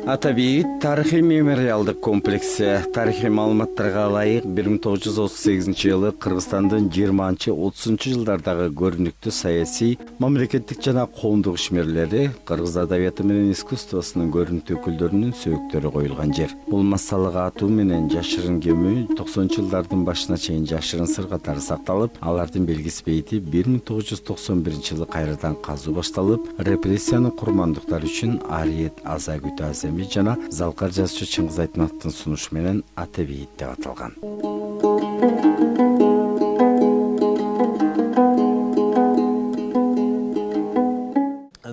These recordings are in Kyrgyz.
Ата бейит тарихи мемориалдык комплекси тарихи маалыматтарга ылайык 1938 Кыргызстандын 20-30 жылдардагы көрүнүктүү саясий, мамлекеттик жана коомдук ишмерлери, кыргыз адабияты менен искусствосунун көрүнүктүү өкүлдөрүнүн сөөктөрү коюлган жер. Бул массалык атуу менен жашырын көмүү 90-жылдардын башына чейин жашырын сыр катары сакталып, алардын белгиси бейити 1991-жылы кайрадан казуу башталып, репрессиянын курмандыктары үчүн Ариет Аза Күтө Аземи жана Залкар жазуучу Чыңгыз Айтматовдун сунушу менен ата бейит деп аталган.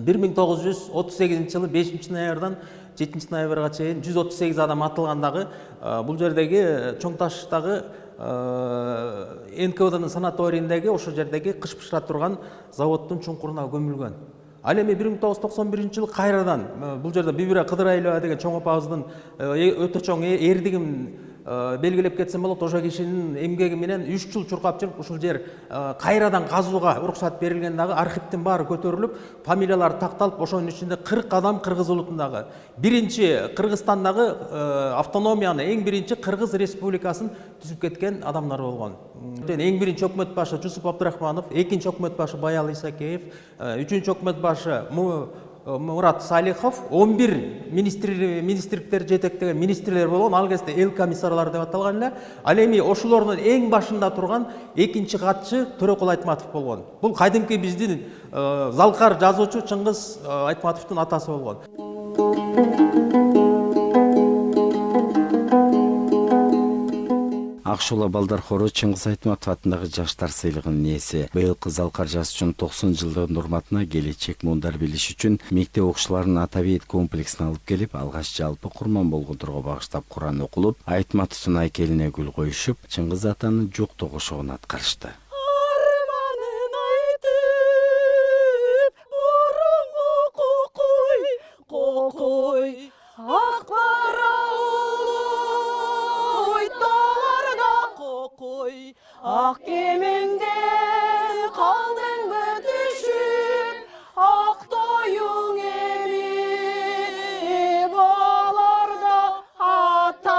1938 жылы 5 ноябрдан 7 ноябрга чейин 138 адам атылгандагы бул жердеги Чоң Таштагы НКВДнын санаторийиндеги ошол жердеги кыш бышыра турган заводдун чуңкуруна көмүлгөн. Ал эми 1991 жылы кайрадан бул жерде Бибира Кыдырайлова деген чоң апабыздын өтө чоң эрдигин белгилеп кетсем болот. Ошол кишинин эмгеги менен 3 жыл чуркап жүрүп ушул жер кайрадан казууга уруксат берилген дагы архивдин баары көтөрүлүп, фамилиялар такталып, ошонун ичинде 40 адам кыргыз улутундагы биринчи Кыргызстандагы автономияны эң биринчи Кыргыз республикасын түзүп кеткен адамдар болгон. Эң биринчи өкмөт башы Жусуп Абдурахманов, экинчи өкмөт башы Баял Исакеев, үчүнчү өкмөт башы Мурат Салихов, 11 министрликтер жетектеген министрлер болгон, ал кезде эл комиссарлар деп аталган эле. Ал эми ошолордун эң башында турган экинчи катчы Төрөкул Айтматов болгон. Бул кайдымки биздин Залкар жазуучу Чыңгыз Айтматовдун атасы болгон. Акшула балдар хору Чыңгыз Айтматов атындагы жаштар сыйлыгынын ээси. Быйылкы Залкар жазуучунун 90 жылдыгынын урматына келечек муундар билиш үчүн мектеп окуучуларын ата бейит комплексине алып келип, алгач жалпы курман болгондорго багыштап Куран окулуп, Айтматовдун айкелине гүл коюшуп, Чыңгыз атанын жок тогошогун аткарышты. Ак кемеңден қалдың бүтүшүп, ак тоюң эми баларда ата.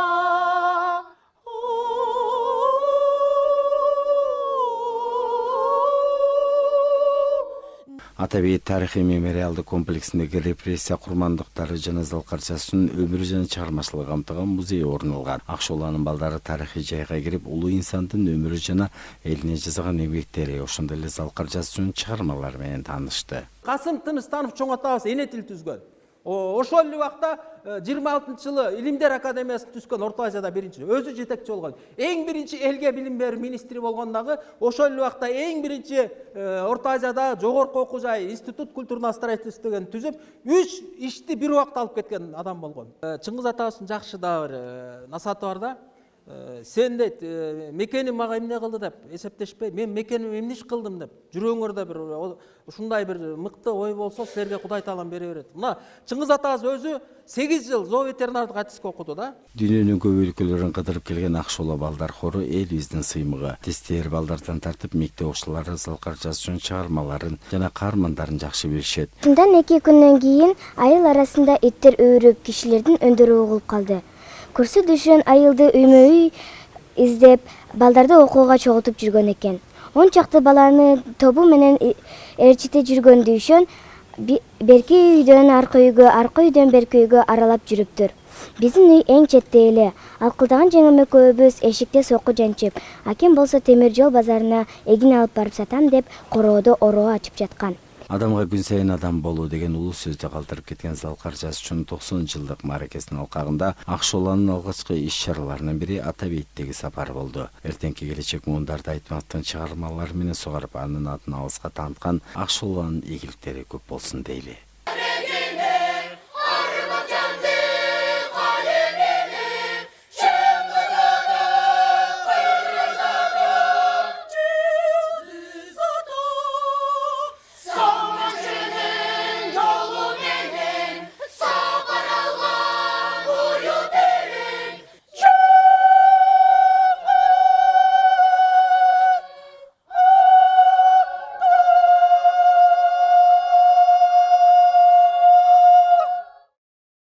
Ата бейит тарихи мемориалдык комплексиндеги репрессия курмандыктары жана Залкар жазуучунун өмүрү жана чыгармачылыгы камтыган музей орун алган. Акшуланын балдары тарыхый жайга кирип, улуу инсандын өмүрү жана элине жасаган эмгектери, ошондой эле Залкар жазуучунун чыгармалары менен таанышты. Касым Тыныстанов чоң атабыз эне тил түзгөн. Ошол эле убакта 26-жылы Илимдер академиясын түзгөн, Орто Азияда биринчи, өзү жетекчи болгон. Эң биринчи элге билим берүү министри болгондагы ошол эле убакта эң биринчи Орто Азияда жогорку окуу жай, институт культурного строительства деген түзүп, 3 ишти бир убакта алып кеткен адам болгон. Чыңгыз атабыздын жакшы да бир насааты бар да. Сен дейт, мекеним мага эмне кылды деп эсептешпей, мен мекеним эмне иш кылдым деп, жүрөгүңөрдө бир ушундай бир мыкты ой болсо, силерге Кудай таалам бере берет. Мына Чыңгыз атабыз өзү 8 жыл зооветеринардык атиске окуду да. Дүйнөнүн көп өлкөлөрүн кыдырып келген Акшула балдар хору элибиздин сыймыгы. Тестер балдардан тартып мектеп окуучулары Залкар жазуучунун чыгармаларын жана каармандарын жакшы билишет. Шундан 2 күндөн кийин айыл арасында иттер өрүп, кишилердин өндөрү угулуп калды. Курсы düşөн айылды үймө-үй издеп, балдарды окууга чогултуп жүргөн экен. 10 чакты баланы тобу менен ээрчите жүргөн düşөн берки үйдөн аркы үйгө, аркы үйдөн берки үйгө аралап жүрүптүр. Биздин үй эң четте эле. Алкылдаган жеңеме көбүбүз эшикте сокку жанчып, акем болсо темир жол базарына эгин алып барып сатам деп короодо ороо ачып жаткан. Адамга күн сайын адам болуу деген улуу сөздү калтырып кеткен Залкар жазуучунун 90 жылдык мааракесинин алкагында Акшуланын алгачкы иш-чараларынын бири ата бейиттеги сапар болду. Эртеңки келечек муундарды Айтматовдун чыгармалары менен сугарып, анын атын алыска тааныткан Акшуланын ийгиликтери көп болсун дейли.